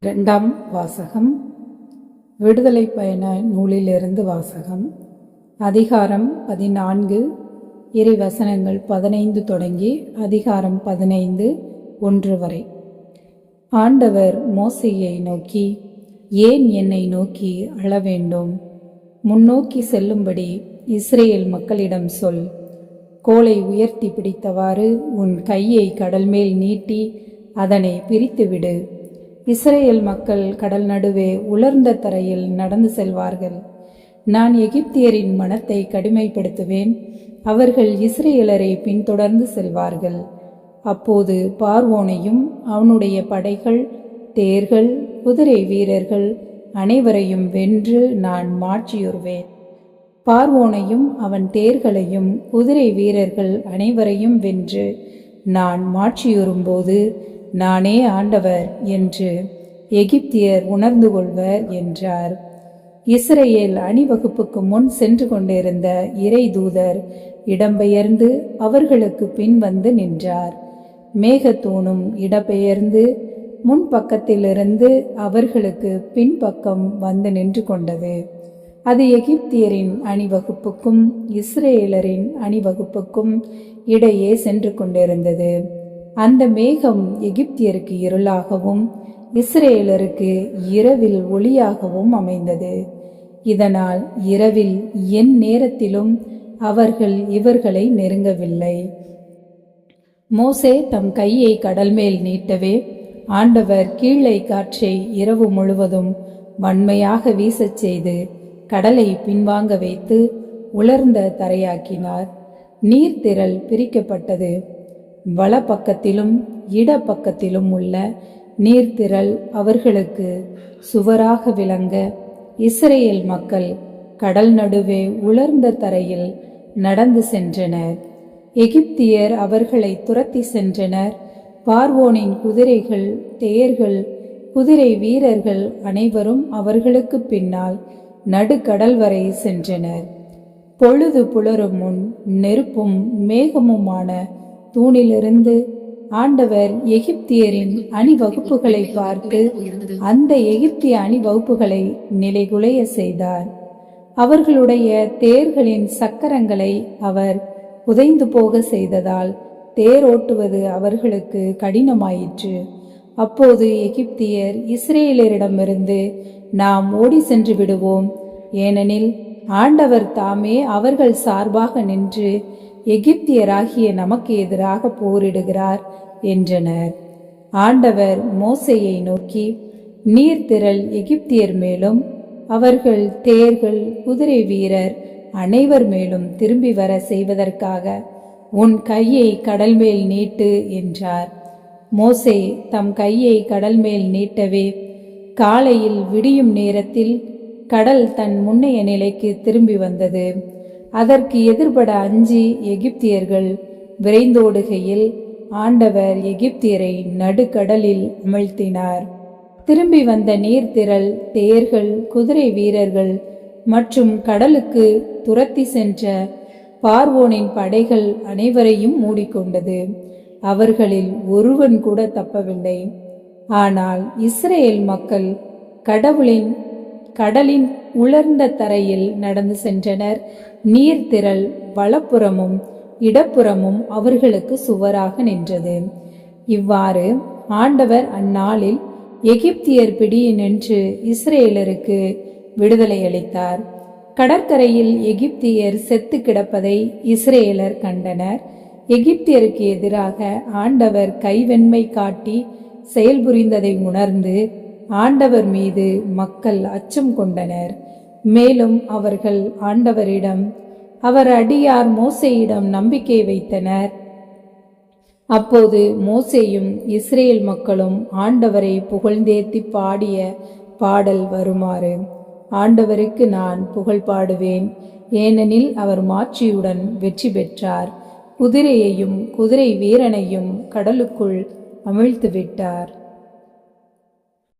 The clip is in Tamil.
இரண்டாம் வாசகம். விடுதலை பயண நூலிலிருந்து வாசகம். அதிகாரம் 14, இறைவசனங்கள் 15 தொடங்கி அதிகாரம் 15 1 வரை. ஆண்டவர் மோசேயை நோக்கி, ஏன் என்னை நோக்கி அழ வேண்டும்? முன்னோக்கி செல்லும்படி இஸ்ரேல் மக்களிடம் சொல். கோலை உயர்த்தி பிடித்தவாறு உன் கையை கடல் மேல் நீட்டி அதனை பிரித்துவிடு. இஸ்ரேல் மக்கள் கடல் நடுவே உலர்ந்த தரையில் நடந்து செல்வார்கள். நான் எகிப்தியரின் மனத்தை கடுமைப்படுத்துவேன். அவர்கள் இஸ்ரேலரை பின்தொடர்ந்து செல்வார்கள். அப்போது பார்வோனையும் அவனுடைய படைகள், தேர்கள், குதிரை வீரர்கள் அனைவரையும் வென்று நான் மாட்சியுறுவேன். பார்வோனையும் அவன் தேர்களையும் குதிரை வீரர்கள் அனைவரையும் வென்று நான் மாட்சியுறும்போது நானே ஆண்டவர் என்று எகிப்தியர் உணர்ந்து கொள்வர் என்றார். இஸ்ரேல் அணிவகுப்புக்கு முன் சென்று கொண்டிருந்த இறை தூதர் இடம்பெயர்ந்து அவர்களுக்கு பின் வந்து நின்றார். மேகத்தூணும் இடம்பெயர்ந்து முன்பக்கத்திலிருந்து அவர்களுக்கு பின்பக்கம் வந்து நின்று கொண்டது. அது எகிப்தியரின் அணிவகுப்புக்கும் இஸ்ரேலரின் அணிவகுப்புக்கும் இடையே சென்று கொண்டிருந்தது. அந்த மேகம் எகிப்தியருக்கு இருளாகவும் இஸ்ரேலருக்கு இரவில் ஒளியாகவும் அமைந்தது. இதனால் இரவில் என் நேரத்திலும் அவர்கள் இவர்களை நெருங்கவில்லை. மோசே தம் கையை கடல் மேல் நீட்டவே ஆண்டவர் கீழே காற்றை இரவு முழுவதும் வன்மையாக வீசச் செய்து கடலை பின்வாங்க வைத்து உலர்ந்த தரையாக்கினார். நீர்த்திரள் பிரிக்கப்பட்டது. வலப்பக்கத்திலும் இடப்பக்கத்திலும் உள்ள நீர்த்திரள் அவர்களுக்கு சுவராக விளங்க இஸ்ரேல் மக்கள் கடல் நடுவே உலர்ந்த தரையில் நடந்து சென்றனர். எகிப்தியர் அவர்களை துரத்தி சென்றனர். பார்வோனின் குதிரைகள், தேர்கள், குதிரை வீரர்கள் அனைவரும் அவர்களுக்கு பின்னால் நடுக்கடல் வரை சென்றனர். பொழுது புலரும் முன் நெருப்பும் மேகமுமான தூணிலிருந்து ஆண்டவர் எகிப்தியரின் அணிவகுப்புகளை பார்த்து அந்த எகிப்திய அணிவகுப்புகளை நிலைகுலைய செய்தார். அவர்களுடைய தேர்களின் சக்கரங்களை அவர் புதைந்து போக செய்ததால் தேரோட்டுவது அவர்களுக்கு கடினமாயிற்று. அப்போது எகிப்தியர் இஸ்ரேலரிடமிருந்து நாம் ஓடி சென்று விடுவோம், ஏனெனில் ஆண்டவர் தாமே அவர்கள் சார்பாக நின்று எகிப்தியராகிய நமக்கு எதிராக போரிடுகிறார் என்றனர். ஆண்டவர் மோசேயை நோக்கி, நீர்த்திரள் எகிப்தியர் மேலும் அவர்கள் தேர்கள், குதிரை வீரர் அனைவர் மேலும் திரும்பி வர செய்வதற்காக உன் கையை கடல் மேல் நீட்டு என்றார். மோசே தம் கையை கடல் மேல் நீட்டவே காலையில் விடியும் நேரத்தில் கடல் தன் முன்னைய நிலைக்கு திரும்பி வந்தது. அதற்கு எதிர்பட அஞ்சி எகிப்தியர்கள் விரைந்தோடுகையில் ஆண்டவர் எகிப்தியரை நடுக்கடலில் அமிழ்த்தினார். திரும்பி வந்த நீர்த்திரள் தேர்கள், குதிரை வீரர்கள் மற்றும் கடலுக்கு துரத்தி சென்ற பார்வோனின் படைகள் அனைவரையும் மூடிக்கொண்டது. அவர்களில் ஒருவன் கூட தப்பவில்லை. ஆனால் இஸ்ரேல் மக்கள் கடலின் உலர்ந்த தரையில் நடந்து சென்றனர். நீர்த்திரள் வலப்புறமும் இடப்புறமும் அவர்களுக்கு சுவராக நின்றது. இவ்வாறு ஆண்டவர் அந்நாளில் எகிப்தியர் பிடியினின்று இஸ்ரேலருக்கு விடுதலை அளித்தார். கடற்கரையில் எகிப்தியர் செத்து கிடப்பதை இஸ்ரேலர் கண்டனர். எகிப்தியருக்கு எதிராக ஆண்டவர் கைவெண்மை காட்டி செயல்புரிந்ததை உணர்ந்து ஆண்டவர் மீது மக்கள் அச்சம் கொண்டனர். மேலும் அவர்கள் ஆண்டவரிடம், அவர் அடியார் மோசேயிடம் நம்பிக்கை வைத்தனர். அப்போது மோசேயும் இஸ்ரேல் மக்களும் ஆண்டவரை புகழ்ந்தேத்தி பாடிய பாடல் வருமாறு: ஆண்டவருக்கு நான் புகழ் பாடுவேன், ஏனெனில் அவர் மாட்சியுடன் வெற்றி பெற்றார். குதிரையையும் குதிரை வீரனையும் கடலுக்குள் அமிழ்த்து விட்டார்.